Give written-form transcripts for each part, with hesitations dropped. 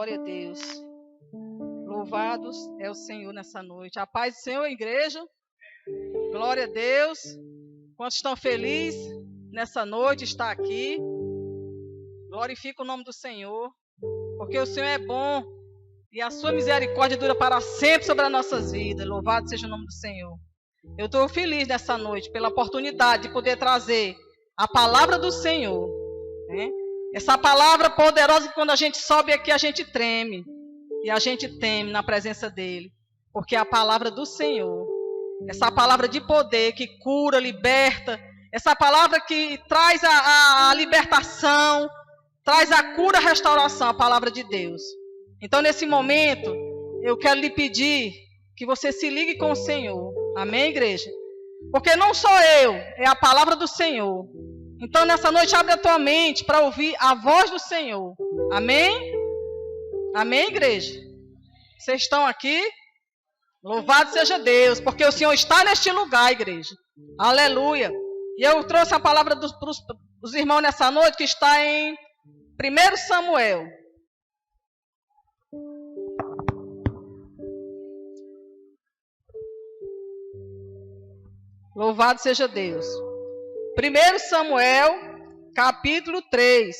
Glória a Deus. Louvados é o Senhor nessa noite. A paz do Senhor, igreja. Glória a Deus. Quantos estão felizes nessa noite, está aqui. Glorifica o nome do Senhor, porque o Senhor é bom e a sua misericórdia dura para sempre sobre as nossas vidas. Louvado seja o nome do Senhor. Eu estou feliz nessa noite pela oportunidade de poder trazer a palavra do Senhor, né? Essa palavra poderosa que quando a gente sobe aqui a gente treme e a gente teme na presença dele, porque é a palavra do Senhor, essa palavra de poder que cura, liberta, essa palavra que traz a libertação, traz a cura, a restauração, a palavra de Deus. Então nesse momento eu quero lhe pedir que você se ligue com o Senhor, amém, igreja? Porque não sou eu, é a palavra do Senhor. Então nessa noite abre a tua mente para ouvir a voz do Senhor, amém? Amém, igreja? Vocês estão aqui? Louvado seja Deus, porque o Senhor está neste lugar, igreja. Aleluia. E eu trouxe a palavra dos irmãos nessa noite, que está em 1 Samuel. Louvado seja Deus. 1 Samuel, capítulo 3.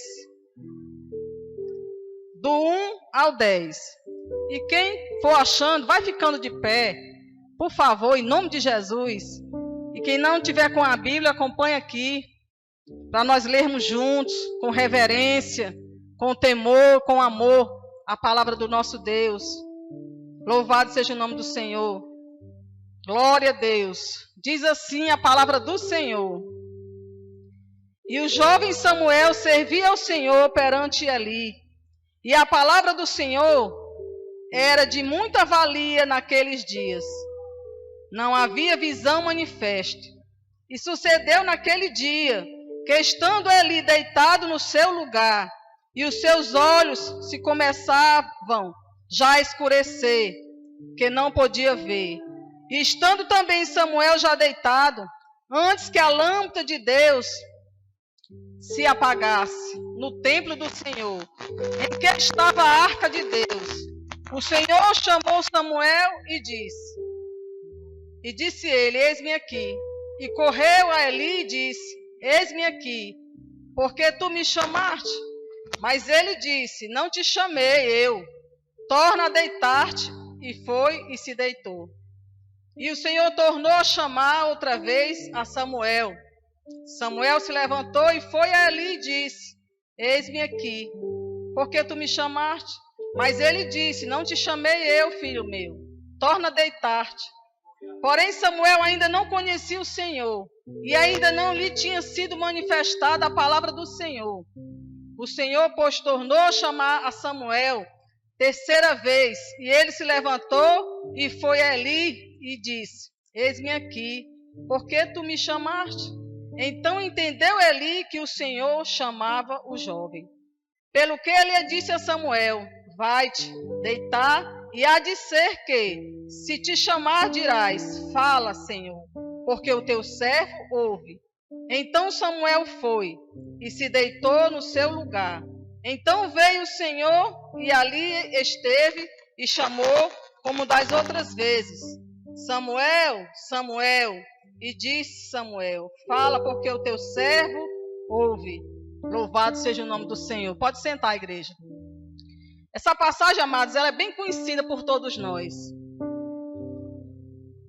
Do 1 ao 10. E quem for achando, vai ficando de pé, por favor, em nome de Jesus. E quem não tiver com a Bíblia, acompanhe aqui, para nós lermos juntos, com reverência, com temor, com amor, a palavra do nosso Deus. Louvado seja o nome do Senhor. Glória a Deus. Diz assim a palavra do Senhor. E o jovem Samuel servia ao Senhor perante Eli. E a palavra do Senhor era de muita valia naqueles dias. Não havia visão manifesta. E sucedeu naquele dia, que estando Eli deitado no seu lugar, e os seus olhos se começavam já a escurecer, que não podia ver. E estando também Samuel já deitado, antes que a lâmpada de Deus se apagasse no templo do Senhor, em que estava a arca de Deus, o Senhor chamou Samuel e disse ele, eis-me aqui. E correu a Eli e disse, eis-me aqui, porque tu me chamaste? Mas ele disse, não te chamei eu, torna a deitar-te. E foi e se deitou. E o Senhor tornou a chamar outra vez a Samuel. Samuel se levantou e foi a Eli e disse, eis-me aqui, porque tu me chamaste? Mas ele disse, não te chamei eu, filho meu, torna a deitar-te. Porém Samuel ainda não conhecia o Senhor, e ainda não lhe tinha sido manifestada a palavra do Senhor. O Senhor, pois, tornou a chamar a Samuel terceira vez, e ele se levantou e foi a Eli e disse, eis-me aqui, porque tu me chamaste? Então entendeu Eli que o Senhor chamava o jovem. Pelo que ele disse a Samuel, vai-te deitar, e há de ser que, se te chamar, dirás, fala, Senhor, porque o teu servo ouve. Então Samuel foi, e se deitou no seu lugar. Então veio o Senhor, e ali esteve, e chamou, como das outras vezes, Samuel, Samuel. E disse Samuel, fala, porque o teu servo ouve. Louvado seja o nome do Senhor. Pode sentar, igreja. Essa passagem, amados, ela é bem conhecida por todos nós.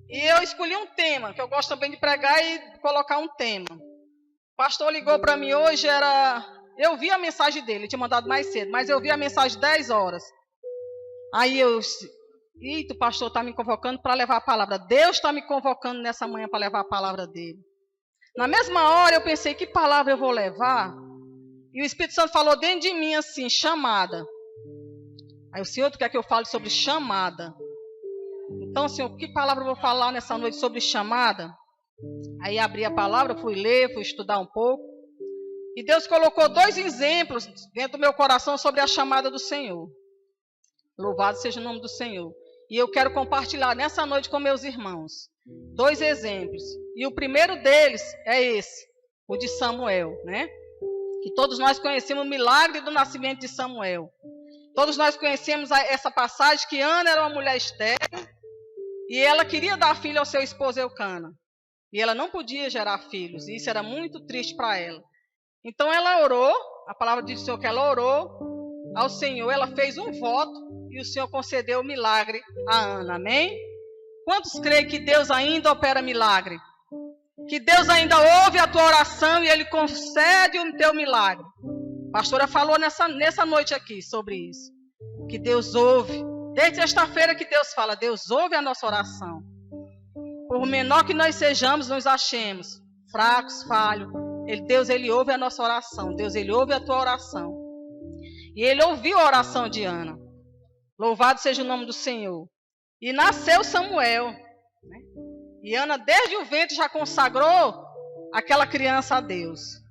E eu escolhi um tema, que eu gosto também de pregar e colocar um tema. O pastor ligou para mim hoje, eu vi a mensagem dele, ele tinha mandado mais cedo, mas eu vi a mensagem 10 horas. Aí eu disse, eita, o pastor está me convocando para levar a palavra. Deus está me convocando nessa manhã para levar a palavra dele. Na mesma hora eu pensei, que palavra eu vou levar? E o Espírito Santo falou dentro de mim assim, chamada. Aí o Senhor, tu quer que eu fale sobre chamada? Então, Senhor, que palavra eu vou falar nessa noite sobre chamada? Aí abri a palavra, fui ler, fui estudar um pouco. E Deus colocou 2 exemplos dentro do meu coração sobre a chamada do Senhor. Louvado seja o nome do Senhor. E eu quero compartilhar nessa noite com meus irmãos 2 exemplos. E o primeiro deles é esse, o de Samuel, né? Que todos nós conhecemos o milagre do nascimento de Samuel. Todos nós conhecemos essa passagem que Ana era uma mulher estéril e ela queria dar filho ao seu esposo Eucana. E ela não podia gerar filhos, e isso era muito triste para ela. Então ela orou, a palavra diz do Senhor que ela orou ao Senhor, ela fez um voto e o Senhor concedeu o milagre a Ana, amém? Quantos creem que Deus ainda opera milagre? Que Deus ainda ouve a tua oração e Ele concede o teu milagre. A pastora falou nessa noite aqui sobre isso. Que Deus ouve. Desde sexta-feira que Deus fala, Deus ouve a nossa oração. Por menor que nós sejamos, nos achemos fracos, falhos. Deus, Ele ouve a nossa oração. Deus, Ele ouve a tua oração. E Ele ouviu a oração de Ana. Louvado seja o nome do Senhor. E nasceu Samuel. Né? E Ana, desde o ventre, já consagrou aquela criança a Deus.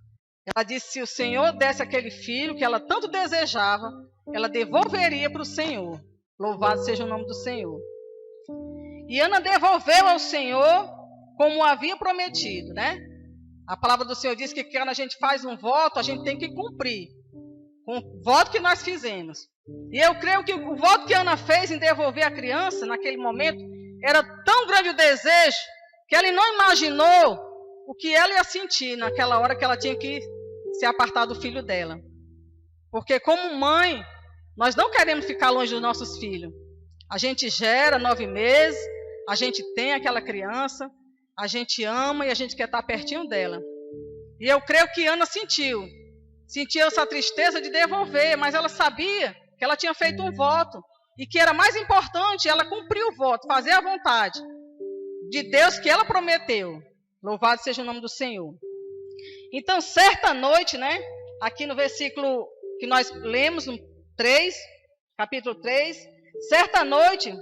Ela disse, se o Senhor desse aquele filho que ela tanto desejava, ela devolveria para o Senhor. Louvado seja o nome do Senhor. E Ana devolveu ao Senhor como havia prometido, né? A palavra do Senhor diz que quando a gente faz um voto, a gente tem que cumprir com o voto que nós fizemos. E eu creio que o voto que Ana fez em devolver a criança, naquele momento, era tão grande o desejo, que ela não imaginou o que ela ia sentir naquela hora que ela tinha que se apartar do filho dela. Porque como mãe, nós não queremos ficar longe dos nossos filhos. A gente gera 9 meses, a gente tem aquela criança, a gente ama e a gente quer estar pertinho dela. E eu creio que Ana sentiu essa tristeza de devolver, mas ela sabia que ela tinha feito um voto e que era mais importante ela cumprir o voto, fazer a vontade de Deus que ela prometeu. Louvado seja o nome do Senhor. Então, certa noite, né, aqui no versículo que nós lemos, no 3, capítulo 3, certa noite,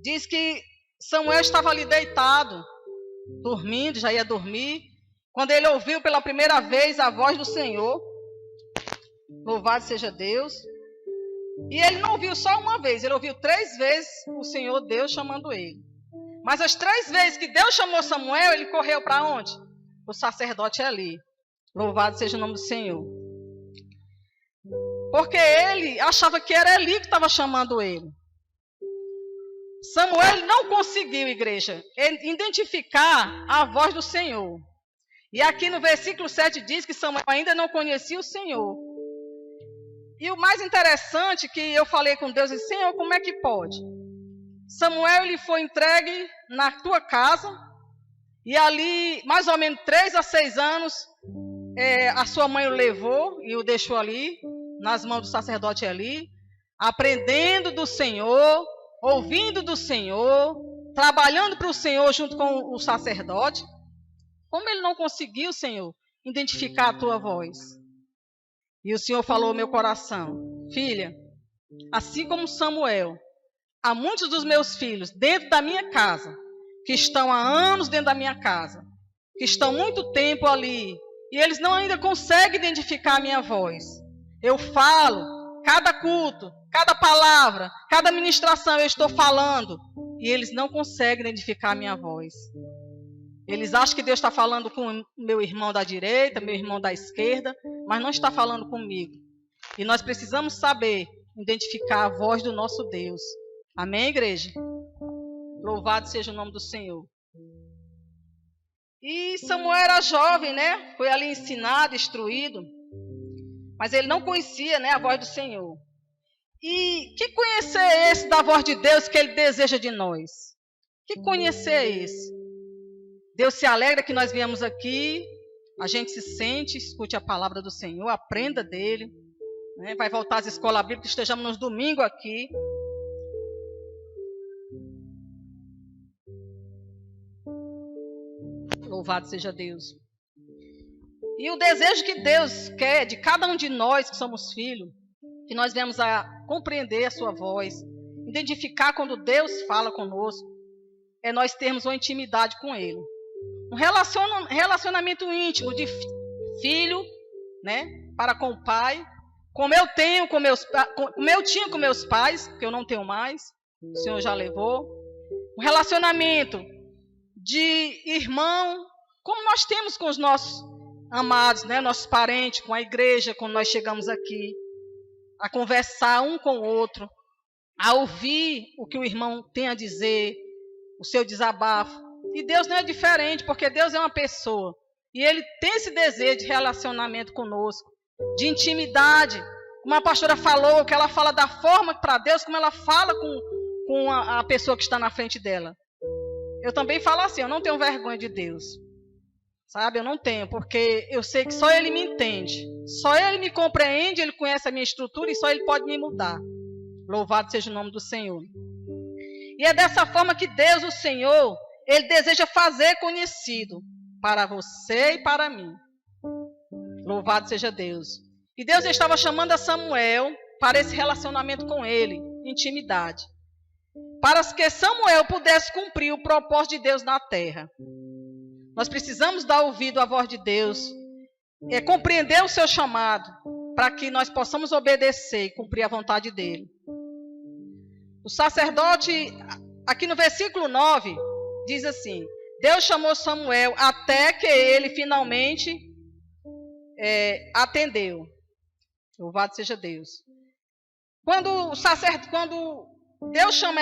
diz que Samuel estava ali deitado, dormindo, já ia dormir, quando ele ouviu pela primeira vez a voz do Senhor. Louvado seja Deus. E ele não ouviu só uma vez, ele ouviu 3 vezes o Senhor Deus chamando ele. Mas as 3 vezes que Deus chamou Samuel, ele correu para onde? O sacerdote Eli. Louvado seja o nome do Senhor. Porque ele achava que era Eli que estava chamando ele. Samuel não conseguiu, igreja, identificar a voz do Senhor. E aqui no versículo 7 diz que Samuel ainda não conhecia o Senhor. E o mais interessante que eu falei com Deus, disse, Senhor, como é que pode? Samuel, ele foi entregue na tua casa, e ali, mais ou menos 3 a 6 anos, a sua mãe o levou e o deixou ali, nas mãos do sacerdote ali, aprendendo do Senhor, ouvindo do Senhor, trabalhando para o Senhor junto com o sacerdote. Como ele não conseguiu, Senhor, identificar a tua voz? E o Senhor falou ao meu coração, filha, assim como Samuel, há muitos dos meus filhos dentro da minha casa, que estão há anos dentro da minha casa, que estão muito tempo ali, e eles não ainda conseguem identificar a minha voz. Eu falo, cada culto, cada palavra, cada ministração eu estou falando, e eles não conseguem identificar a minha voz. Eles acham que Deus está falando com meu irmão da direita, meu irmão da esquerda, mas não está falando comigo. E nós precisamos saber identificar a voz do nosso Deus. Amém, igreja? Louvado seja o nome do Senhor. E Samuel era jovem, né? Foi ali ensinado, instruído. Mas ele não conhecia, né, a voz do Senhor. E que conhecer é esse da voz de Deus que Ele deseja de nós? Que conhecer é esse? Deus se alegra que nós viemos aqui, a gente se sente, escute a palavra do Senhor, aprenda dele, né? Vai voltar às escolas bíblicas, estejamos nos domingos aqui. Louvado seja Deus. E o desejo que Deus quer de cada um de nós que somos filhos, que nós venhamos a compreender a sua voz, identificar quando Deus fala conosco, é nós termos uma intimidade com Ele. Um relacionamento íntimo de filho, né, para com o pai, como eu tinha com meus pais, que eu não tenho mais, o Senhor já levou. Um relacionamento de irmão, como nós temos com os nossos amados, né, nossos parentes, com a igreja, quando nós chegamos aqui. a conversar um com o outro, a ouvir o que o irmão tem a dizer, o seu desabafo. E Deus não é diferente, porque Deus é uma pessoa. E Ele tem esse desejo de relacionamento conosco, de intimidade. Como a pastora falou, que ela fala da forma para Deus, como ela fala com a pessoa que está na frente dela. Eu também falo assim, eu não tenho vergonha de Deus. Sabe, eu não tenho, porque eu sei que só Ele me entende. Só Ele me compreende, Ele conhece a minha estrutura e só Ele pode me mudar. Louvado seja o nome do Senhor. E é dessa forma que Deus, o Senhor, Ele deseja fazer conhecido para você e para mim. Louvado seja Deus. E Deus estava chamando a Samuel para esse relacionamento com Ele, intimidade. Para que Samuel pudesse cumprir o propósito de Deus na terra. Nós precisamos dar ouvido à voz de Deus, compreender o seu chamado, para que nós possamos obedecer e cumprir a vontade dEle. O sacerdote, aqui no versículo 9, diz assim: Deus chamou Samuel até que ele finalmente atendeu. Louvado seja Deus. Quando Deus chama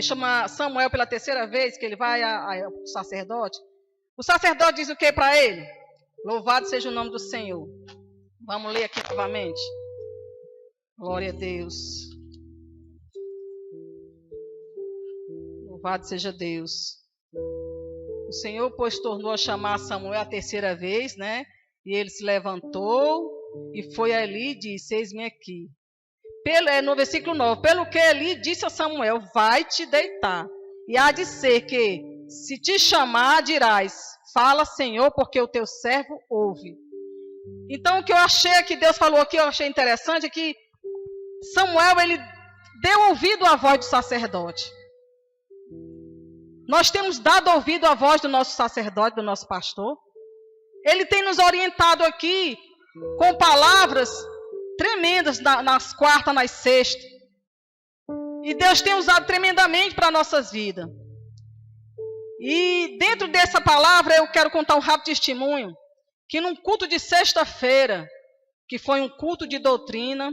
chama Samuel pela terceira vez, que ele vai ao sacerdote, o sacerdote diz o que para ele? Louvado seja o nome do Senhor. Vamos ler aqui novamente. Glória a Deus. Louvado seja Deus. O Senhor, pois, tornou a chamar Samuel a terceira vez, né? E ele se levantou e foi ali e disse: eis-me aqui. No versículo 9, pelo que Eli disse a Samuel: vai te deitar, e há de ser que, se te chamar, dirás: fala, Senhor, porque o teu servo ouve. Então, o que eu achei que Deus falou aqui, eu achei interessante, é que Samuel, ele deu ouvido à voz do sacerdote. Nós temos dado ouvido à voz do nosso sacerdote, do nosso pastor. Ele tem nos orientado aqui com palavras tremendas nas quartas, nas sextas. E Deus tem usado tremendamente para nossas vidas. E dentro dessa palavra eu quero contar um rápido testemunho, que num culto de sexta-feira, que foi um culto de doutrina,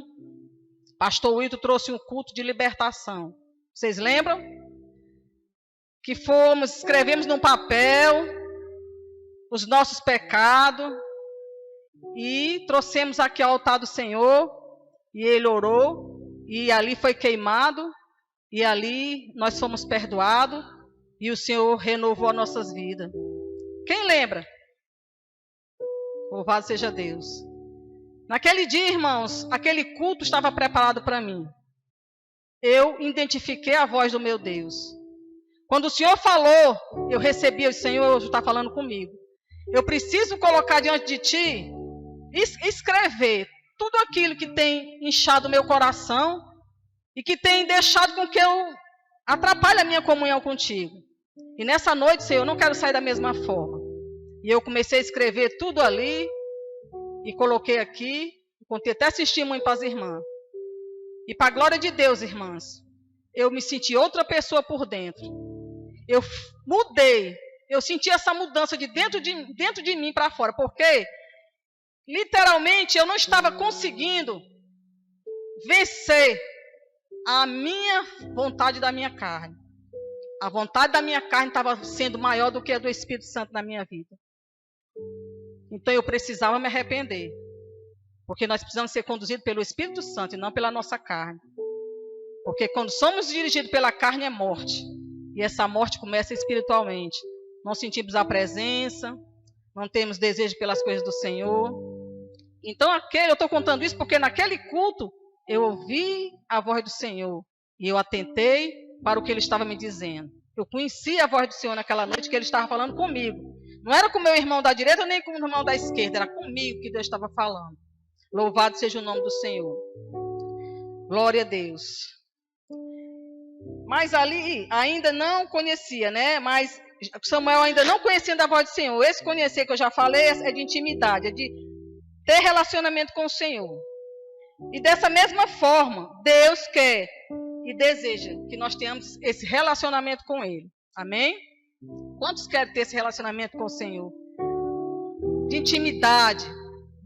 pastor Wilton trouxe um culto de libertação. Vocês lembram? Que escrevemos num papel os nossos pecados, e trouxemos aqui ao altar do Senhor, e ele orou, e ali foi queimado, e ali nós fomos perdoados, e o Senhor renovou as nossas vidas. Quem lembra? Louvado seja Deus. Naquele dia, irmãos, aquele culto estava preparado para mim. Eu identifiquei a voz do meu Deus. Quando o Senhor falou, eu recebi: o Senhor está falando comigo. Eu preciso colocar diante de ti, escrever tudo aquilo que tem inchado o meu coração e que tem deixado com que eu atrapalhe a minha comunhão contigo. E nessa noite, Senhor, eu não quero sair da mesma forma. E eu comecei a escrever tudo ali e coloquei aqui, contei até testemunho para as irmãs. E para a glória de Deus, irmãs, eu me senti outra pessoa por dentro. Eu mudei, eu senti essa mudança de dentro de mim para fora, porque literalmente eu não estava conseguindo vencer a minha vontade da minha carne. A vontade da minha carne estava sendo maior do que a do Espírito Santo na minha vida. Então eu precisava me arrepender. Porque nós precisamos ser conduzidos pelo Espírito Santo e não pela nossa carne. Porque quando somos dirigidos pela carne é morte. E essa morte começa espiritualmente. Não sentimos a presença, não temos desejo pelas coisas do Senhor. Então eu estou contando isso porque naquele culto eu ouvi a voz do Senhor. E eu atentei para o que Ele estava me dizendo. Eu conheci a voz do Senhor naquela noite, que Ele estava falando comigo. Não era com o meu irmão da direita nem com o irmão da esquerda, era comigo que Deus estava falando. Louvado seja o nome do Senhor. Glória a Deus. Mas ali ainda não conhecia, né? Mas Samuel ainda não conhecendo a voz do Senhor. Esse conhecer que eu já falei é de intimidade, é de ter relacionamento com o Senhor. E dessa mesma forma, Deus quer e deseja que nós tenhamos esse relacionamento com Ele. Amém? Quantos querem ter esse relacionamento com o Senhor? De intimidade,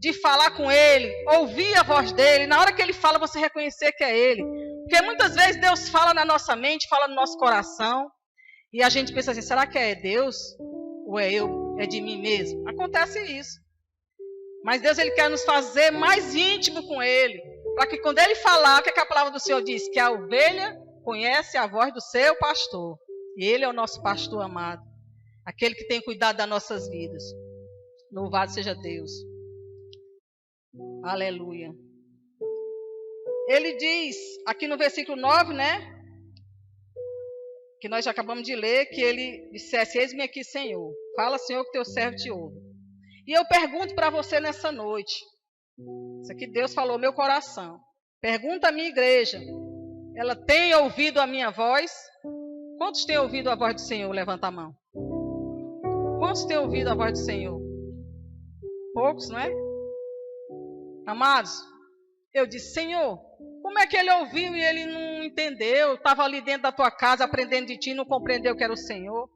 de falar com Ele, ouvir a voz dEle. Na hora que Ele fala, você reconhecer que é Ele. Porque muitas vezes Deus fala na nossa mente, fala no nosso coração. E a gente pensa assim, será que é Deus? Ou é eu? É de mim mesmo? Acontece isso. Mas Deus, Ele quer nos fazer mais íntimo com Ele. Para que quando Ele falar, o que a palavra do Senhor diz? Que a ovelha conhece a voz do seu pastor. E Ele é o nosso pastor amado. Aquele que tem cuidado das nossas vidas. Louvado seja Deus. Aleluia. Ele diz, aqui no versículo 9, né? Que nós já acabamos de ler, que ele dissesse, eis-me aqui, Senhor. Fala, Senhor, que teu servo te ouve. E eu pergunto para você nessa noite. Isso aqui Deus falou meu coração. Pergunta à minha igreja. Ela tem ouvido a minha voz? Quantos têm ouvido a voz do Senhor? Levanta a mão. Quantos têm ouvido a voz do Senhor? Poucos, não é? Amados, eu disse, Senhor, como é que ele ouviu e ele não entendeu? Estava ali dentro da tua casa aprendendo de ti, não compreendeu que era o Senhor.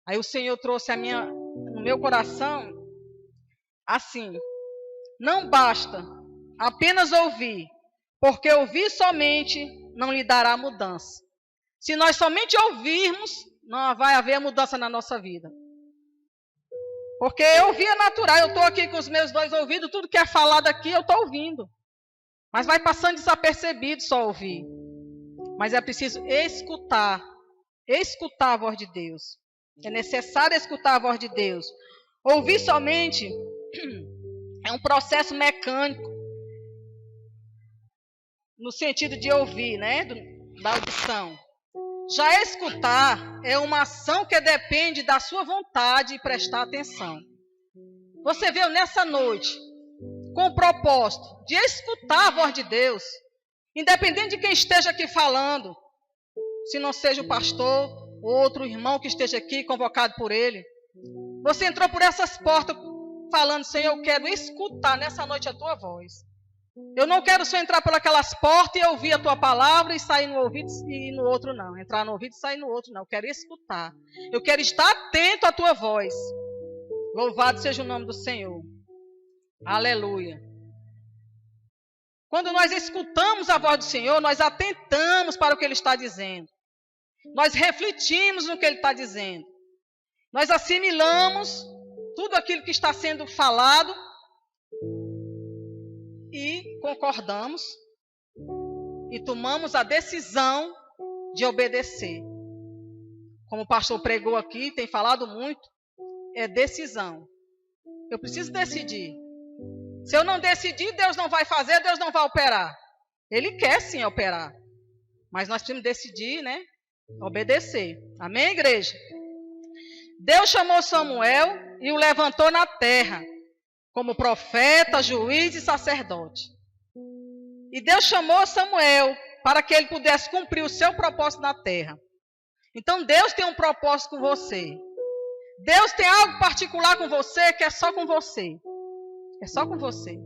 Aí o Senhor trouxe no meu coração, assim, não basta apenas ouvir, porque ouvir somente não lhe dará mudança. Se nós somente ouvirmos, não vai haver mudança na nossa vida. Porque ouvir é natural, eu estou aqui com os meus dois ouvidos, tudo que é falado aqui eu estou ouvindo. Mas vai passando desapercebido só ouvir. Mas é preciso escutar a voz de Deus. É necessário escutar a voz de Deus. Ouvir somente é um processo mecânico, no sentido de ouvir, né? Da audição. Já escutar é uma ação que depende da sua vontade e prestar atenção. Você veio nessa noite com o propósito de escutar a voz de Deus, independente de quem esteja aqui falando, se não seja o pastor ou outro irmão que esteja aqui convocado por ele. Você entrou por essas portas falando, Senhor, eu quero escutar nessa noite a tua voz. Eu não quero só entrar por aquelas portas e ouvir a tua palavra e sair no ouvido e no outro não. Entrar no ouvido e sair no outro não. Eu quero escutar. Eu quero estar atento à tua voz. Louvado seja o nome do Senhor. Aleluia. Quando nós escutamos a voz do Senhor, nós atentamos para o que Ele está dizendo. Nós refletimos no que Ele está dizendo. Nós assimilamos tudo aquilo que está sendo falado e concordamos e tomamos a decisão de obedecer. Como o pastor pregou aqui, tem falado muito, é decisão. Eu preciso decidir. Se eu não decidir, Deus não vai fazer, Deus não vai operar. Ele quer sim operar. Mas nós temos que decidir, né? Obedecer. Amém, igreja? Deus chamou Samuel e o levantou na terra, como profeta, juiz e sacerdote. E Deus chamou Samuel para que ele pudesse cumprir o seu propósito na terra. Então Deus tem um propósito com você. Deus tem algo particular com você que é só com você. É só com você.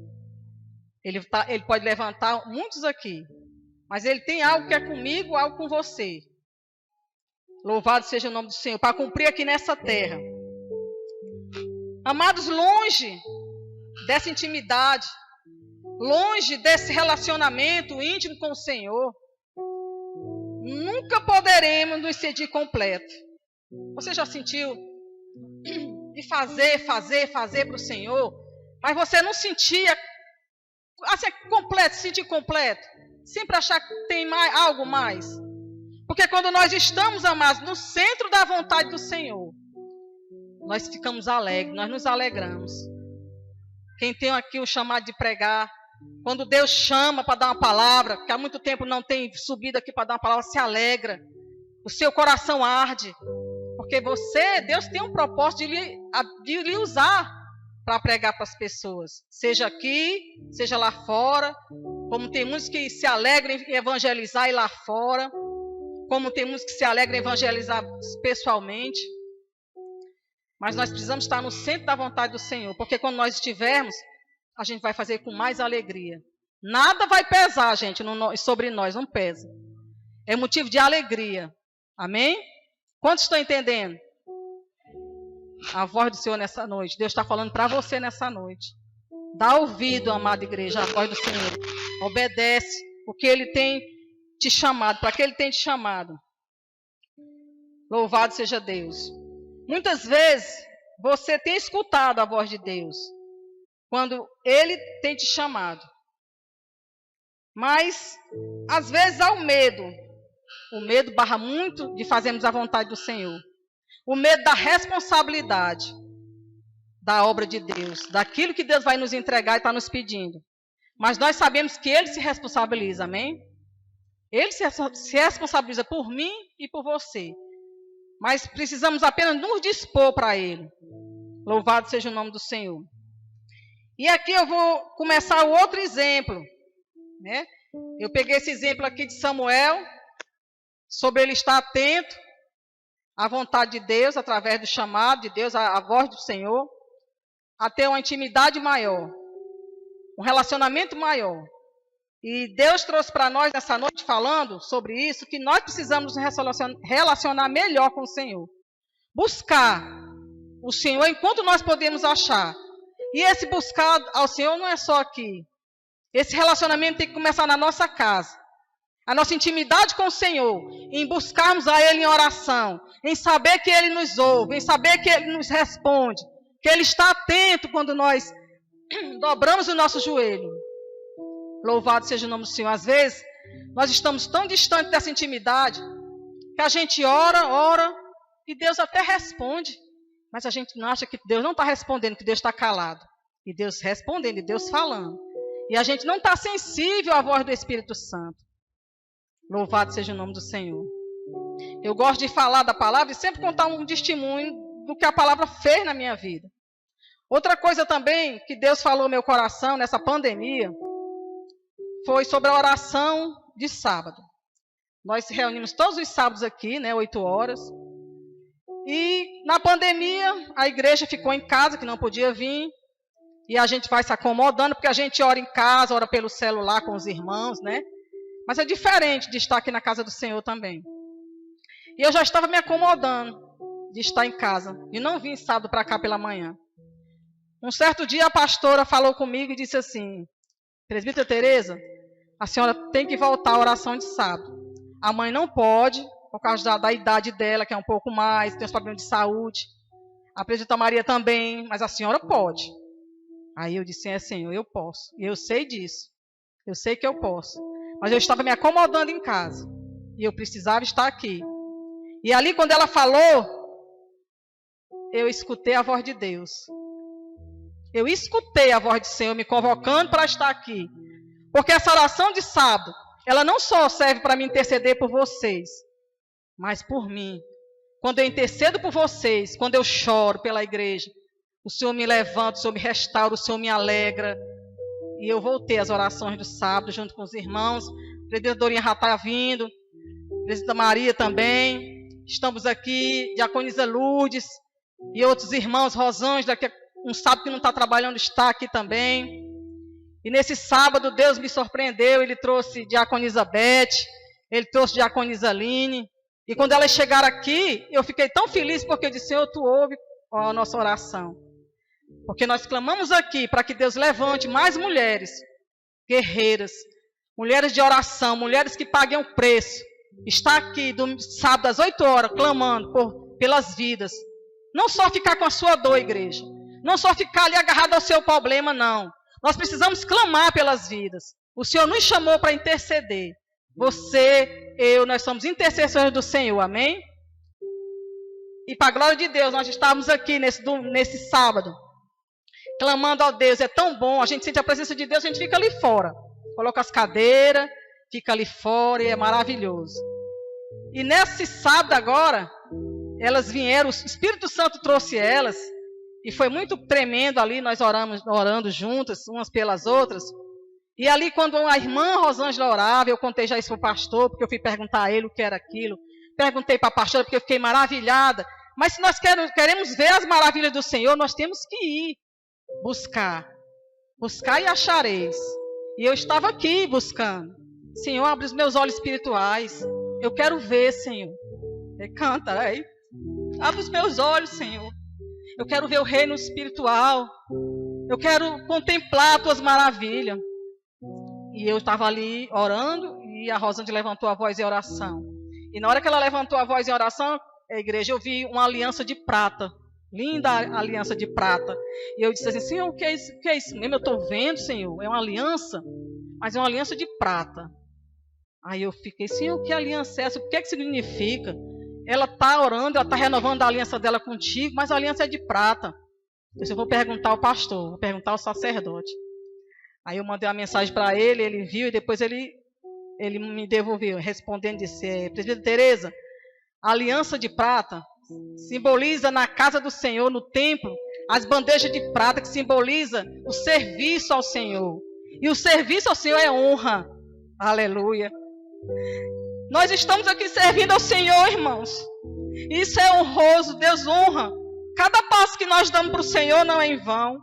Ele pode levantar muitos aqui, mas Ele tem algo que é comigo, algo com você. Louvado seja o nome do Senhor, para cumprir aqui nessa terra. Amados, longe dessa intimidade, longe desse relacionamento íntimo com o Senhor, nunca poderemos nos sentir completos. Você já sentiu de fazer para o Senhor, mas você não sentia assim, completo, sentir completo, sempre achar que tem algo mais? Porque quando nós estamos, amados, no centro da vontade do Senhor, nós ficamos alegres, nós nos alegramos. Quem tem aqui o chamado de pregar, quando Deus chama para dar uma palavra, que há muito tempo não tem subido aqui para dar uma palavra, se alegra. O seu coração arde. Porque Deus tem um propósito de lhe usar para pregar para as pessoas. Seja aqui, seja lá fora. Como tem muitos que se alegram em evangelizar e lá fora. Como tem muitos que se alegram em evangelizar pessoalmente. Mas nós precisamos estar no centro da vontade do Senhor. Porque quando nós estivermos, a gente vai fazer com mais alegria. Nada vai pesar, gente, sobre nós, não pesa. É motivo de alegria. Amém? Quantos estão entendendo? A voz do Senhor nessa noite. Deus está falando para você nessa noite. Dá ouvido, amada igreja, à voz do Senhor. Obedece o que Ele tem te chamado, para que Ele tem te chamado. Louvado seja Deus. Muitas vezes você tem escutado a voz de Deus, quando Ele tem te chamado. Mas, às vezes, há o medo. O medo barra muito de fazermos a vontade do Senhor. O medo da responsabilidade da obra de Deus, daquilo que Deus vai nos entregar e está nos pedindo. Mas nós sabemos que Ele se responsabiliza, amém? Ele se responsabiliza por mim e por você. Mas precisamos apenas nos dispor para Ele. Louvado seja o nome do Senhor. E aqui eu vou começar o outro exemplo, né? Eu peguei esse exemplo aqui de Samuel, sobre ele estar atento à vontade de Deus, através do chamado de Deus, à voz do Senhor, a ter uma intimidade maior, um relacionamento maior. E Deus trouxe para nós nessa noite falando sobre isso, que nós precisamos nos relacionar melhor com o Senhor. Buscar o Senhor enquanto nós podemos achar. E esse buscar ao Senhor não é só aqui. Esse relacionamento tem que começar na nossa casa. A nossa intimidade com o Senhor, em buscarmos a Ele em oração, em saber que Ele nos ouve, em saber que Ele nos responde, que Ele está atento quando nós dobramos o nosso joelho. Louvado seja o nome do Senhor. Às vezes, nós estamos tão distantes dessa intimidade, que a gente ora, e Deus até responde. Mas a gente não acha que Deus não está respondendo, que Deus está calado. E Deus respondendo, e Deus falando. E a gente não está sensível à voz do Espírito Santo. Louvado seja o nome do Senhor. Eu gosto de falar da palavra e sempre contar um testemunho do que a palavra fez na minha vida. Outra coisa também que Deus falou no meu coração nessa pandemia foi sobre a oração de sábado. Nós se reunimos todos os sábados aqui, 8 horas. E na pandemia a igreja ficou em casa, que não podia vir. E a gente vai se acomodando, porque a gente ora em casa, ora pelo celular com os irmãos, né? Mas é diferente de estar aqui na casa do Senhor também. E eu já estava me acomodando de estar em casa. E não vim sábado para cá pela manhã. Um certo dia a pastora falou comigo e disse assim: Presbítera Tereza, a senhora tem que voltar à oração de sábado. A mãe não pode, por causa da idade dela, que é um pouco mais, tem os problemas de saúde. A presbítera Maria também, mas a senhora pode. Aí eu disse: Senhor, eu posso. E eu sei disso. Eu sei que eu posso. Mas eu estava me acomodando em casa. E eu precisava estar aqui. E ali, quando ela falou, eu escutei a voz de Deus. Eu escutei a voz do Senhor me convocando para estar aqui. Porque essa oração de sábado, ela não só serve para me interceder por vocês, mas por mim. Quando eu intercedo por vocês, quando eu choro pela igreja, o Senhor me levanta, o Senhor me restaura, o Senhor me alegra. E eu voltei às orações do sábado, junto com os irmãos. A presbítera Dorinha já está vindo. A presbítera Maria também. Estamos aqui, diaconisa Lourdes. E outros irmãos, Rosângela, que um sábado que não está trabalhando, está aqui também. E nesse sábado, Deus me surpreendeu. Ele trouxe diaconisa Beth. Ele trouxe diaconisa Aline. E quando elas chegaram aqui, eu fiquei tão feliz, porque eu disse: Senhor, Tu ouve a nossa oração. Porque nós clamamos aqui para que Deus levante mais mulheres guerreiras, mulheres de oração, mulheres que paguem o preço. Está aqui do sábado às 8 horas clamando pelas vidas. Não só ficar com a sua dor, igreja. Não só ficar ali agarrado ao seu problema, não. Nós precisamos clamar pelas vidas. O Senhor nos chamou para interceder. Você, eu, nós somos intercessores do Senhor, amém? E para a glória de Deus, nós estávamos aqui nesse sábado, clamando ao Deus. É tão bom, a gente sente a presença de Deus, a gente fica ali fora. Coloca as cadeiras, fica ali fora e é maravilhoso. E nesse sábado agora, elas vieram, o Espírito Santo trouxe elas, e foi muito tremendo ali, nós orando juntas, umas pelas outras. E ali quando a irmã Rosângela orava, eu contei já isso para o pastor, porque eu fui perguntar a ele o que era aquilo. Perguntei para a pastora, porque eu fiquei maravilhada. Mas se nós queremos ver as maravilhas do Senhor, nós temos que ir buscar. Buscar e achareis. E eu estava aqui buscando. Senhor, abre os meus olhos espirituais. Eu quero ver, Senhor. Canta aí. Abre os meus olhos, Senhor. Eu quero ver o reino espiritual. Eu quero contemplar tuas maravilhas. E eu estava ali orando e a Rosângela levantou a voz em oração. E na hora que ela levantou a voz em oração, a igreja, eu vi uma aliança de prata. Linda aliança de prata. E eu disse assim, Senhor, o que é isso? O que é isso mesmo? Eu estou vendo, Senhor. É uma aliança, mas é uma aliança de prata. Aí eu fiquei, Senhor, que aliança é essa? O que é que significa? Ela está orando, ela está renovando a aliança dela contigo, mas a aliança é de prata. Eu vou perguntar ao pastor, vou perguntar ao sacerdote. Aí eu mandei uma mensagem para ele, ele viu e depois ele me devolveu, respondendo, disse, Presbítera Tereza, a aliança de prata simboliza na casa do Senhor, no templo, as bandejas de prata que simboliza o serviço ao Senhor. E o serviço ao Senhor é honra. Aleluia. Nós estamos aqui servindo ao Senhor, irmãos. Isso é honroso, Deus honra. Cada passo que nós damos para o Senhor não é em vão.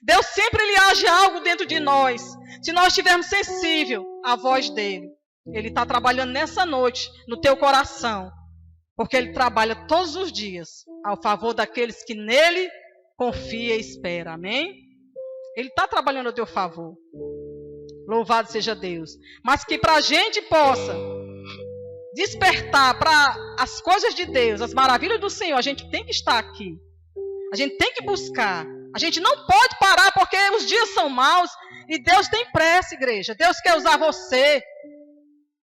Deus sempre Ele age algo dentro de nós. Se nós estivermos sensíveis à voz dEle. Ele está trabalhando nessa noite, no teu coração. Porque Ele trabalha todos os dias ao favor daqueles que nele confia e espera. Amém? Ele está trabalhando a teu favor. Louvado seja Deus. Mas que para a gente possa despertar para as coisas de Deus, as maravilhas do Senhor, a gente tem que estar aqui. A gente tem que buscar. A gente não pode parar porque os dias são maus e Deus tem pressa, igreja. Deus quer usar você.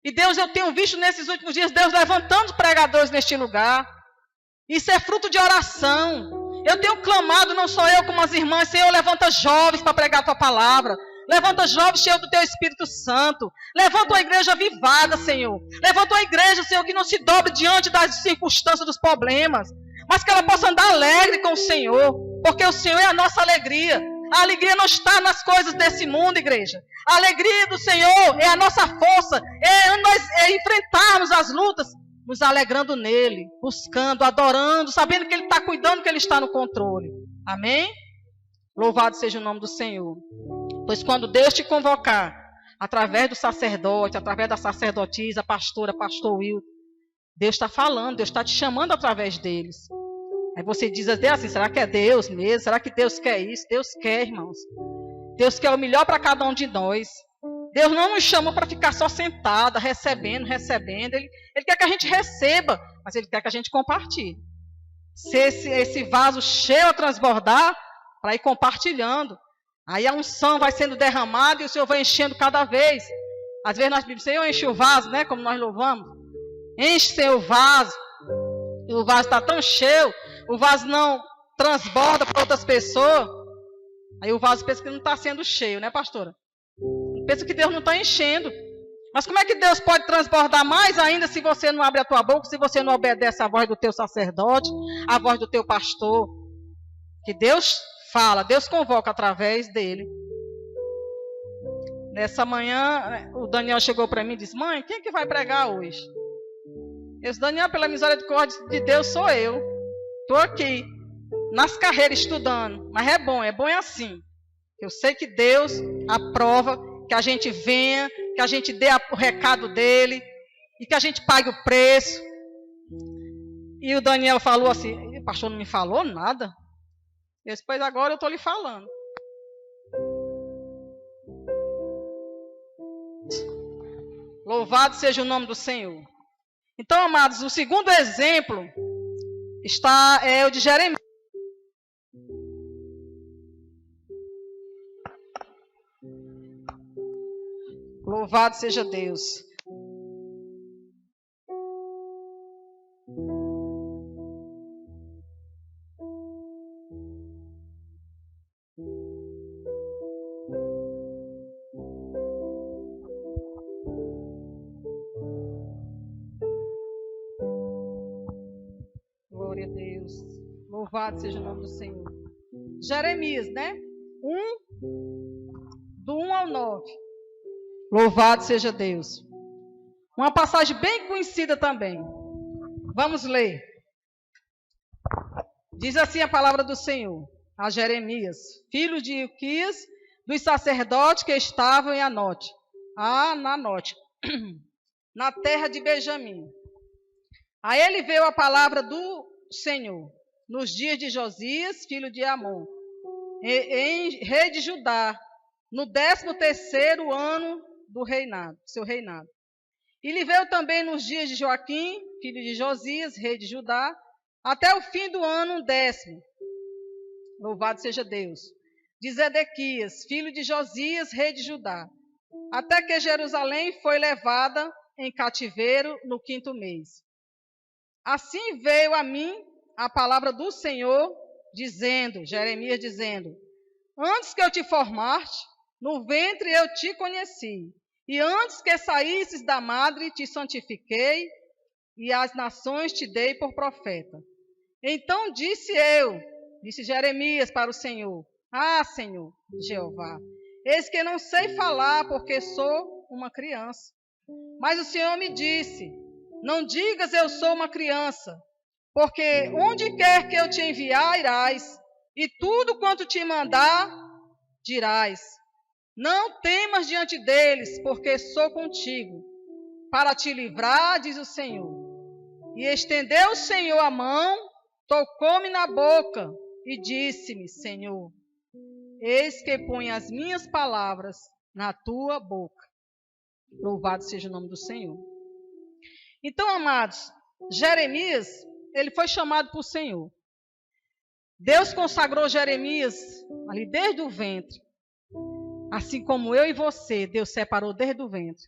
E Deus, eu tenho visto nesses últimos dias, Deus levantando pregadores neste lugar. Isso é fruto de oração. Eu tenho clamado, não só eu como as irmãs, Senhor, levanta jovens para pregar a tua palavra. Levanta jovens cheios do teu Espírito Santo. Levanta uma igreja avivada, Senhor. Levanta uma igreja, Senhor, que não se dobre diante das circunstâncias, dos problemas. Mas que ela possa andar alegre com o Senhor. Porque o Senhor é a nossa alegria. A alegria não está nas coisas desse mundo, igreja. A alegria do Senhor é a nossa força. É nós enfrentarmos as lutas, nos alegrando nele, buscando, adorando, sabendo que Ele está cuidando, que Ele está no controle. Amém? Louvado seja o nome do Senhor. Pois quando Deus te convocar, através do sacerdote, através da sacerdotisa, pastora, pastor Will, Deus está falando, Deus está te chamando através deles. Aí você diz assim, será que é Deus mesmo? Será que Deus quer isso? Deus quer, irmãos. Deus quer o melhor para cada um de nós. Deus não nos chamou para ficar só sentada, recebendo. Ele quer que a gente receba, mas Ele quer que a gente compartilhe. Se esse vaso cheio a transbordar, para ir compartilhando. Aí a unção vai sendo derramada e o Senhor vai enchendo cada vez. Às vezes nós pedimos, Senhor, enche o vaso, né? Como nós louvamos. Enche seu vaso. E o vaso está tão cheio, o vaso não transborda para outras pessoas. Aí o vaso pensa que não está sendo cheio, né, pastora? Pensa que Deus não está enchendo. Mas como é que Deus pode transbordar mais ainda se você não abre a tua boca, se você não obedece à voz do teu sacerdote, à voz do teu pastor? Que Deus fala, Deus convoca através dele. Nessa manhã, o Daniel chegou para mim e disse, mãe, quem é que vai pregar hoje? Eu disse, Daniel, pela misericórdia de Deus sou eu. Estou aqui, nas carreiras estudando, mas é bom assim. Eu sei que Deus aprova que a gente venha, que a gente dê o recado dele e que a gente pague o preço. E o Daniel falou assim, o pastor não me falou nada. Eu disse, pois agora eu estou lhe falando. Louvado seja o nome do Senhor. Então, amados, o segundo exemplo é o de Jeremias. Louvado seja Deus. Glória a Deus. Louvado seja o nome do Senhor. Jeremias, né? Do 1 ao 9. Louvado seja Deus. Uma passagem bem conhecida também. Vamos ler. Diz assim a palavra do Senhor a Jeremias, filho de Ilquias, dos sacerdotes que estavam em Anote, na terra de Benjamim. A ele veio a palavra do Senhor, nos dias de Josias, filho de Amon, rei de Judá, no 13º ano do reinado, seu reinado. E lhe veio também nos dias de Joaquim, filho de Josias, rei de Judá, até o fim do ano 10º. Louvado seja Deus. De Zedequias, filho de Josias, rei de Judá, até que Jerusalém foi levada em cativeiro no 5º mês. Assim veio a mim a palavra do Senhor, dizendo, Jeremias dizendo, antes que eu te formaste, no ventre eu te conheci, e antes que saísses da madre te santifiquei, e às nações te dei por profeta. Então disse Jeremias para o Senhor, Senhor Jeová, eis que não sei falar, porque sou uma criança. Mas o Senhor me disse, não digas eu sou uma criança, porque onde quer que eu te enviar, irás, e tudo quanto te mandar, dirás. Não temas diante deles, porque sou contigo, para te livrar, diz o Senhor. E estendeu o Senhor a mão, tocou-me na boca, e disse-me, Senhor, eis que põe as minhas palavras na tua boca. Louvado seja o nome do Senhor. Então, amados, Jeremias, ele foi chamado por Senhor. Deus consagrou Jeremias ali desde o ventre. Assim como eu e você, Deus separou desde o ventre.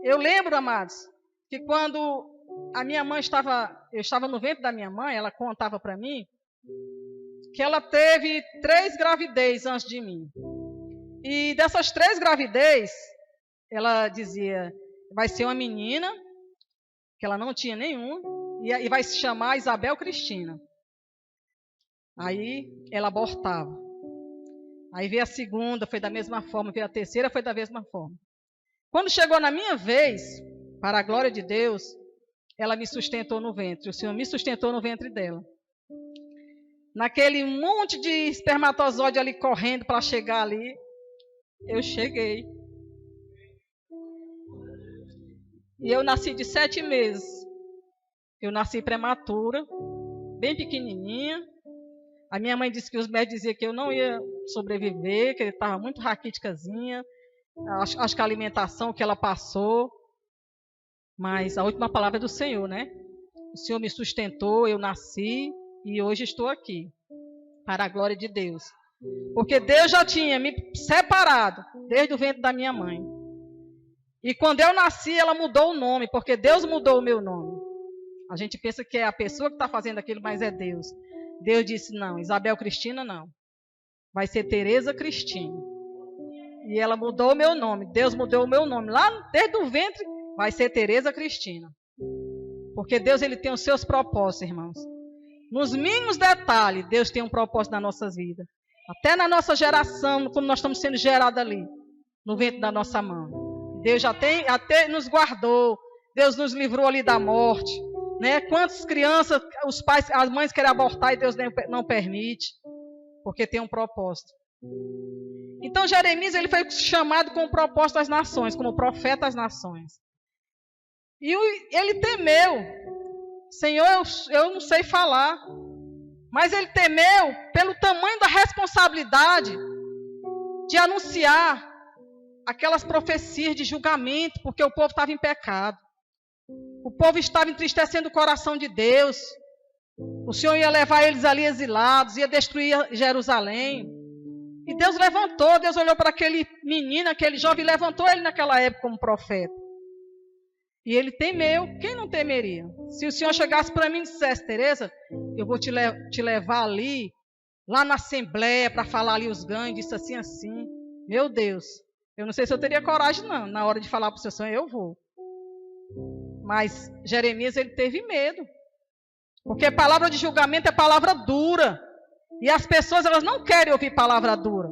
Eu lembro, amados, que quando a minha mãe eu estava no ventre da minha mãe, ela contava para mim que ela teve 3 gravidez antes de mim. E dessas 3 gravidez, ela dizia, vai ser uma menina, que ela não tinha nenhuma, e vai se chamar Isabel Cristina. Aí ela abortava. Aí veio a segunda, foi da mesma forma, veio a terceira, foi da mesma forma. Quando chegou na minha vez, para a glória de Deus, ela me sustentou no ventre, o Senhor me sustentou no ventre dela. Naquele monte de espermatozoide ali correndo para chegar ali, eu cheguei. E eu nasci de 7 meses. Eu nasci prematura, bem pequenininha. A minha mãe disse que os médicos diziam que eu não ia sobreviver, que ele estava muito raquíticazinha. Acho que a alimentação que ela passou. Mas a última palavra é do Senhor, né? O Senhor me sustentou, eu nasci e hoje estou aqui, para a glória de Deus. Porque Deus já tinha me separado desde o ventre da minha mãe. E quando eu nasci, ela mudou o nome, porque Deus mudou o meu nome. A gente pensa que é a pessoa que está fazendo aquilo, mas é Deus. Deus disse, não, Isabel Cristina não. Vai ser Tereza Cristina. E ela mudou o meu nome. Deus mudou o meu nome. Lá desde o ventre, vai ser Tereza Cristina. Porque Deus, ele tem os seus propósitos, irmãos. Nos mínimos detalhes, Deus tem um propósito nas nossas vidas. Até na nossa geração, quando nós estamos sendo gerados ali, no ventre da nossa mãe. Deus já tem, até nos guardou. Deus nos livrou ali da morte. Né? Quantas crianças, os pais, as mães querem abortar e Deus não permite. Porque tem um propósito. Então Jeremias, ele foi chamado com o propósito das nações, como profeta das nações. E ele temeu. Senhor, eu não sei falar. Mas ele temeu pelo tamanho da responsabilidade de anunciar aquelas profecias de julgamento, porque o povo estava em pecado. O povo estava entristecendo o coração de Deus. O Senhor ia levar eles ali exilados, ia destruir Jerusalém. E Deus levantou, Deus olhou para aquele menino, aquele jovem, e levantou ele naquela época como profeta. E ele temeu. Quem não temeria? Se o Senhor chegasse para mim e dissesse, Tereza, eu vou te levar ali, lá na assembleia, para falar ali os ganhos, disse assim, assim. Meu Deus, eu não sei se eu teria coragem, não. Na hora de falar para o Senhor, eu vou. Mas Jeremias, ele teve medo. Porque palavra de julgamento é palavra dura. E as pessoas, elas não querem ouvir palavra dura.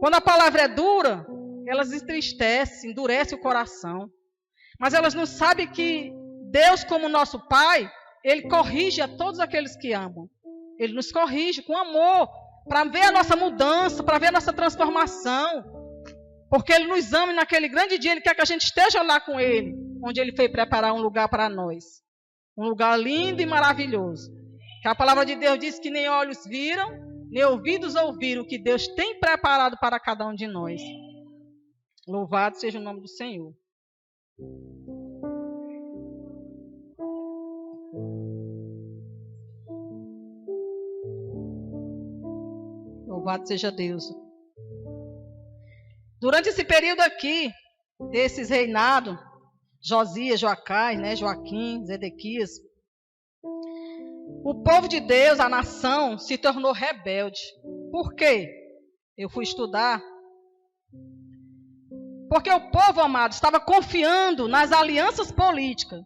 Quando a palavra é dura, elas entristecem, endurecem o coração. Mas elas não sabem que Deus, como nosso Pai, Ele corrige a todos aqueles que amam. Ele nos corrige com amor, para ver a nossa mudança, para ver a nossa transformação. Porque Ele nos ama e naquele grande dia Ele quer que a gente esteja lá com Ele, onde Ele foi preparar um lugar para nós. Um lugar lindo e maravilhoso. Que a palavra de Deus diz que nem olhos viram, nem ouvidos ouviram o que Deus tem preparado para cada um de nós. Louvado seja o nome do Senhor. Louvado seja Deus. Durante esse período aqui, desses reinados, Josias, Joacás, né, Joaquim, Zedequias, o povo de Deus, a nação, se tornou rebelde. Por quê? Eu fui estudar. Porque o povo, amado, estava confiando nas alianças políticas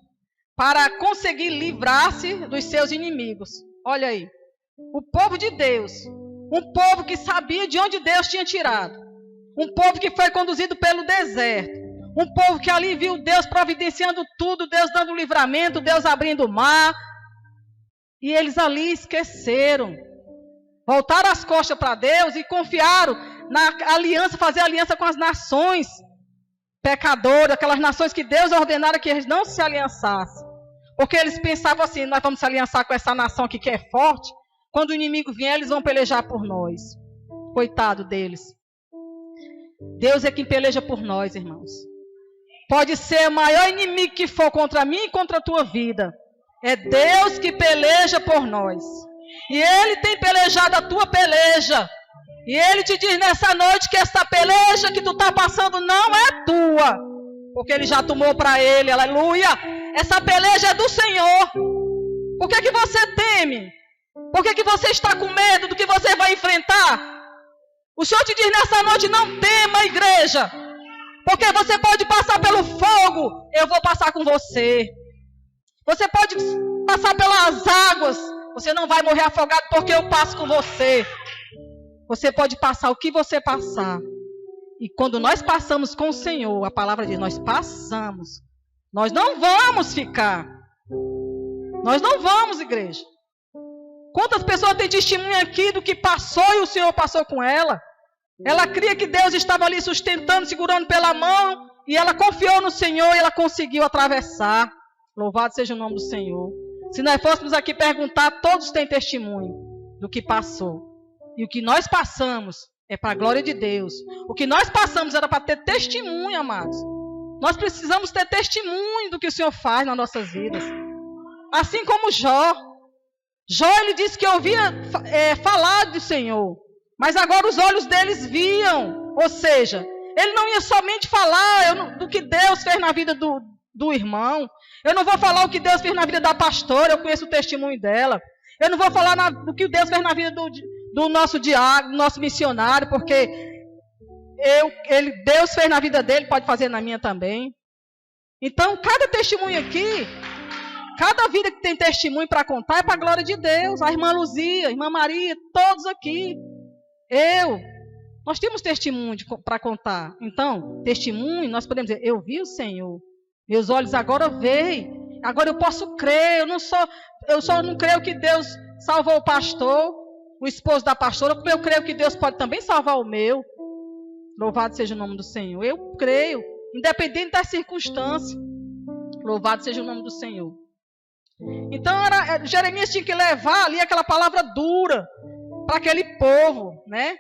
para conseguir livrar-se dos seus inimigos. Olha aí, o povo de Deus, um povo que sabia de onde Deus tinha tirado, um povo que foi conduzido pelo deserto, um povo que ali viu Deus providenciando tudo, Deus dando livramento, Deus abrindo o mar, e eles ali esqueceram, voltaram as costas para Deus e confiaram na aliança, fazer aliança com as nações pecadoras, aquelas nações que Deus ordenara que eles não se aliançassem. Porque eles pensavam assim, nós vamos se aliançar com essa nação aqui que é forte, quando o inimigo vier, eles vão pelejar por nós. Coitado deles. Deus é quem peleja por nós, irmãos. Pode ser o maior inimigo que for contra mim e contra a tua vida. É Deus que peleja por nós. E Ele tem pelejado a tua peleja. E Ele te diz nessa noite que essa peleja que tu está passando não é tua. Porque Ele já tomou para Ele, aleluia. Essa peleja é do Senhor. Por que você teme? Por que você está com medo do que você vai enfrentar? O Senhor te diz nessa noite, não tema, igreja. Porque você pode passar pelo fogo, eu vou passar com você. Você pode passar pelas águas, você não vai morrer afogado porque eu passo com você. Você pode passar o que você passar. E quando nós passamos com o Senhor, a palavra diz, nós passamos. Nós não vamos ficar. Nós não vamos, igreja. Quantas pessoas têm testemunho aqui do que passou e o Senhor passou com ela? Ela cria que Deus estava ali sustentando, segurando pela mão, e ela confiou no Senhor e ela conseguiu atravessar. Louvado seja o nome do Senhor. Se nós fôssemos aqui perguntar, todos têm testemunho do que passou. E o que nós passamos é para a glória de Deus. O que nós passamos era para ter testemunho, amados. Nós precisamos ter testemunho do que o Senhor faz nas nossas vidas. Assim como Jó. Jó, ele disse que ouvia falar do Senhor, mas agora os olhos deles viam. Ou seja, ele não ia somente falar do que Deus fez na vida do irmão. Eu não vou falar o que Deus fez na vida da pastora, eu conheço o testemunho dela. Eu não vou falar do que Deus fez na vida do nosso diácono, do nosso missionário, porque Deus fez na vida dele, pode fazer na minha também. Então, cada testemunho aqui, cada vida que tem testemunho para contar é para a glória de Deus. A irmã Luzia, a irmã Maria, todos aqui. Nós temos testemunho para contar. Então, testemunho, nós podemos dizer, eu vi o Senhor. Meus olhos agora veem. Agora eu posso crer. Eu só não creio que Deus salvou o pastor, o esposo da pastora, porque eu creio que Deus pode também salvar o meu. Louvado seja o nome do Senhor. Eu creio, independente das circunstâncias. Louvado seja o nome do Senhor. Então, Jeremias tinha que levar ali aquela palavra dura para aquele povo, né?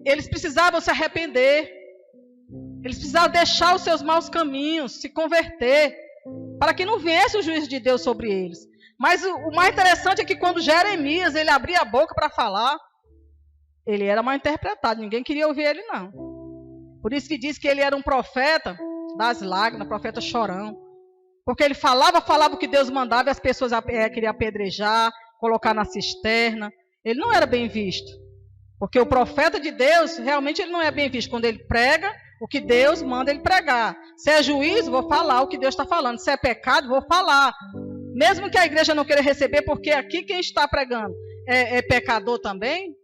Eles precisavam se arrepender. Eles precisavam deixar os seus maus caminhos, se converter, para que não viesse o juízo de Deus sobre eles. Mas o mais interessante é que quando Jeremias ele abria a boca para falar, ele era mal interpretado. Ninguém queria ouvir ele, não. Por isso que diz que ele era um profeta das lágrimas, profeta chorão. Porque ele falava o que Deus mandava e as pessoas queriam apedrejar, colocar na cisterna. Ele não era bem visto. Porque o profeta de Deus, realmente ele não é bem visto. Quando ele prega o que Deus manda ele pregar. Se é juízo, vou falar o que Deus está falando. Se é pecado, vou falar. Mesmo que a igreja não queira receber, porque aqui quem está pregando é pecador também.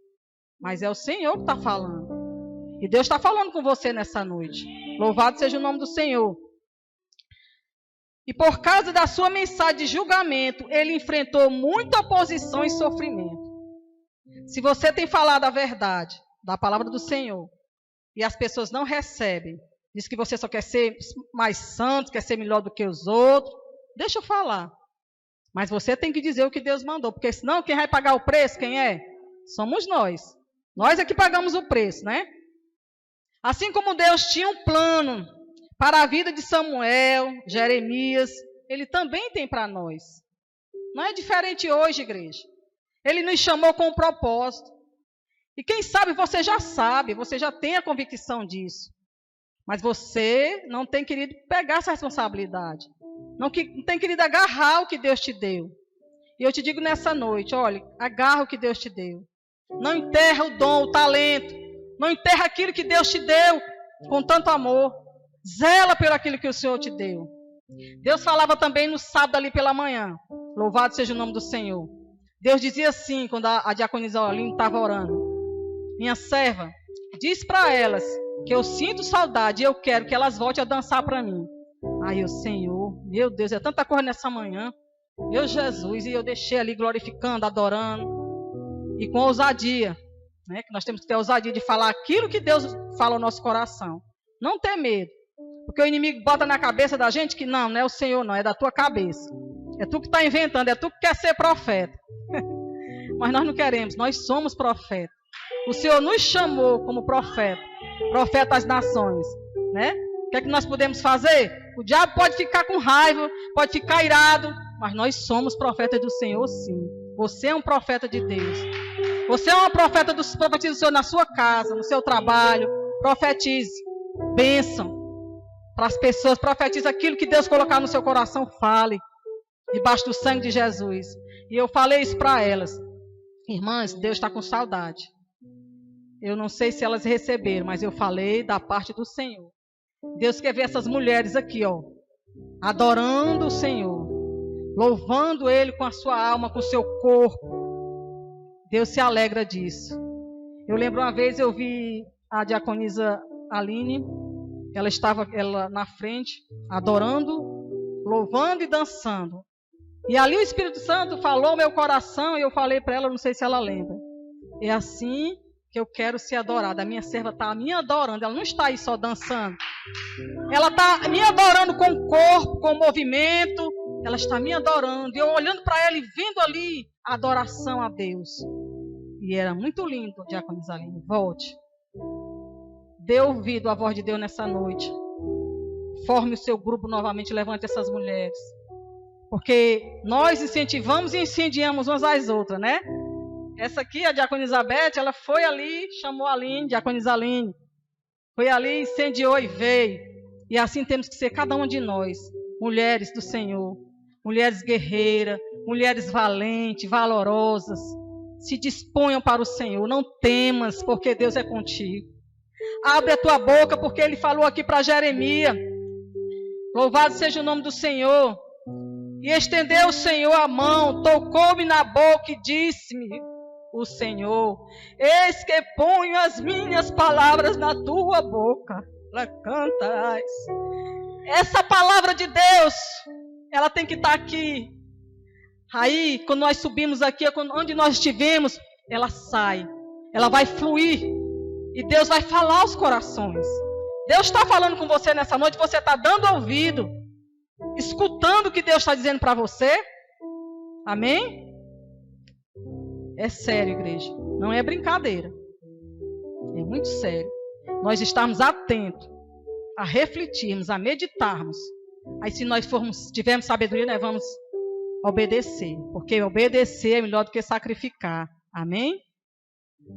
Mas é o Senhor que está falando. E Deus está falando com você nessa noite. Louvado seja o nome do Senhor. E por causa da sua mensagem de julgamento, ele enfrentou muita oposição e sofrimento. Se você tem falado a verdade da palavra do Senhor, e as pessoas não recebem, diz que você só quer ser mais santo, quer ser melhor do que os outros, deixa eu falar. Mas você tem que dizer o que Deus mandou, porque senão quem vai pagar o preço, quem é? Somos nós. Nós é que pagamos o preço, né? Assim como Deus tinha um plano para a vida de Samuel, Jeremias, Ele também tem para nós. Não é diferente hoje, igreja. Ele nos chamou com um propósito. E quem sabe, você já tem a convicção disso. Mas você não tem querido pegar essa responsabilidade. Não tem querido agarrar o que Deus te deu. E eu te digo nessa noite, olha, agarra o que Deus te deu. Não enterra o dom, o talento. Não enterra aquilo que Deus te deu com tanto amor. Zela por aquilo que o Senhor te deu. Deus falava também no sábado ali pela manhã. Louvado seja o nome do Senhor. Deus dizia assim, quando a diaconisa Aline estava orando. Minha serva, diz para elas que eu sinto saudade e eu quero que elas voltem a dançar para mim. Aí o Senhor, meu Deus, é tanta coisa nessa manhã. Meu Jesus, e eu deixei ali glorificando, adorando. E com ousadia, né? Que nós temos que ter ousadia de falar aquilo que Deus fala no nosso coração. Não ter medo. Porque o inimigo bota na cabeça da gente que não é o Senhor, não, é da tua cabeça. É tu que está inventando, é tu que quer ser profeta. Mas nós não queremos, nós somos profetas. O Senhor nos chamou como profeta às nações, né? O que é que nós podemos fazer? O diabo pode ficar com raiva, pode ficar irado, mas nós somos profetas do Senhor, sim. Você é um profeta de Deus. Você é uma profeta do Senhor na sua casa, no seu trabalho. Profetize, bênção para as pessoas, profetize aquilo que Deus colocar no seu coração, fale, debaixo do sangue de Jesus. E eu falei isso para elas. Irmãs, Deus está com saudade. Eu não sei se elas receberam, mas eu falei da parte do Senhor. Deus quer ver essas mulheres aqui, ó, adorando o Senhor, louvando Ele com a sua alma, com o seu corpo. Deus se alegra disso. Eu lembro uma vez, eu vi a diaconisa Aline, ela estava na frente, adorando, louvando e dançando. E ali o Espírito Santo falou ao meu coração e eu falei para ela, não sei se ela lembra. É assim que eu quero ser adorada. A minha serva está me adorando, ela não está aí só dançando. Ela está me adorando com o corpo, com o movimento. Ela está me adorando. E eu olhando para ela e vendo ali a adoração a Deus. E era muito lindo, diaconisa Aline. Volte. Dê ouvido à voz de Deus nessa noite. Forme o seu grupo novamente, levante essas mulheres. Porque nós incentivamos e incendiamos umas às outras, né? Essa aqui, a diaconisa Beth, ela foi ali, chamou a Aline, diaconisa Aline. Foi ali, incendiou e veio. E assim temos que ser cada uma de nós. Mulheres do Senhor. Mulheres guerreiras, mulheres valentes, valorosas. Se disponham para o Senhor. Não temas, porque Deus é contigo. Abre a tua boca, porque Ele falou aqui para Jeremias. Louvado seja o nome do Senhor. E estendeu o Senhor a mão, tocou-me na boca e disse-me o Senhor: eis que ponho as minhas palavras na tua boca. Ela canta. Essa palavra de Deus, ela tem que estar aqui. Aí, quando nós subimos aqui, onde nós estivemos, ela sai. Ela vai fluir. E Deus vai falar aos corações. Deus está falando com você nessa noite, você está dando ouvido. Escutando o que Deus está dizendo para você. Amém? É sério, igreja. Não é brincadeira. É muito sério. Nós estamos atentos a refletirmos, a meditarmos. Aí se nós tivermos sabedoria, nós vamos obedecer. Porque obedecer é melhor do que sacrificar. Amém?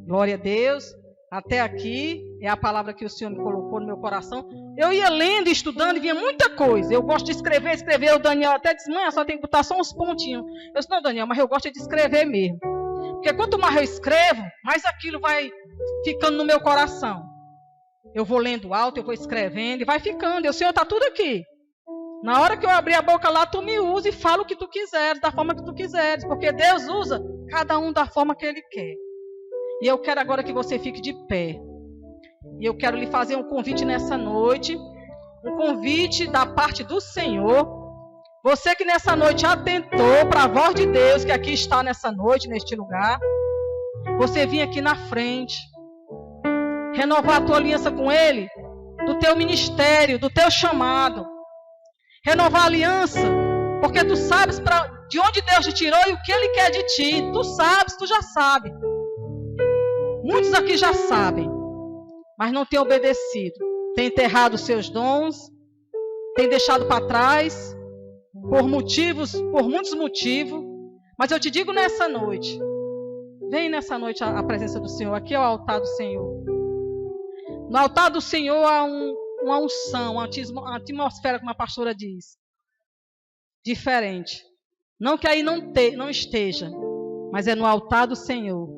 Glória a Deus. Até aqui é a palavra que o Senhor me colocou no meu coração. Eu ia lendo, estudando e vinha muita coisa. Eu gosto de escrever. O Daniel até disse: mãe, só tem que botar só uns pontinhos. Eu disse: não, Daniel, mas eu gosto de escrever mesmo. Porque quanto mais eu escrevo, mais aquilo vai ficando no meu coração. Eu vou lendo alto, eu vou escrevendo e vai ficando. E o Senhor está tudo aqui. Na hora que eu abrir a boca lá, tu me usa e fala o que tu quiseres, da forma que tu quiseres. Porque Deus usa cada um da forma que Ele quer. E eu quero agora que você fique de pé. E eu quero lhe fazer um convite nessa noite. Um convite da parte do Senhor. Você que nessa noite atentou para a voz de Deus, que aqui está nessa noite, neste lugar. Você vinha aqui na frente. Renovar a tua aliança com Ele. Do teu ministério, do teu chamado. Renovar a aliança. Porque tu sabes de onde Deus te tirou e o que Ele quer de ti. Tu sabes, tu já sabe. Muitos aqui já sabem, mas não têm obedecido. Têm enterrado os seus dons, têm deixado para trás, por muitos motivos. Mas eu te digo nessa noite, vem nessa noite a presença do Senhor. Aqui é o altar do Senhor. No altar do Senhor há uma unção, uma atmosfera, como a pastora diz, diferente. Não que aí não esteja, mas é no altar do Senhor.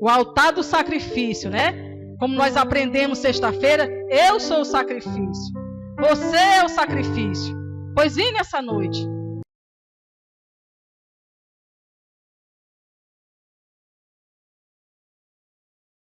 O altar do sacrifício, né? Como nós aprendemos sexta-feira, eu sou o sacrifício. Você é o sacrifício. Pois vem nessa noite.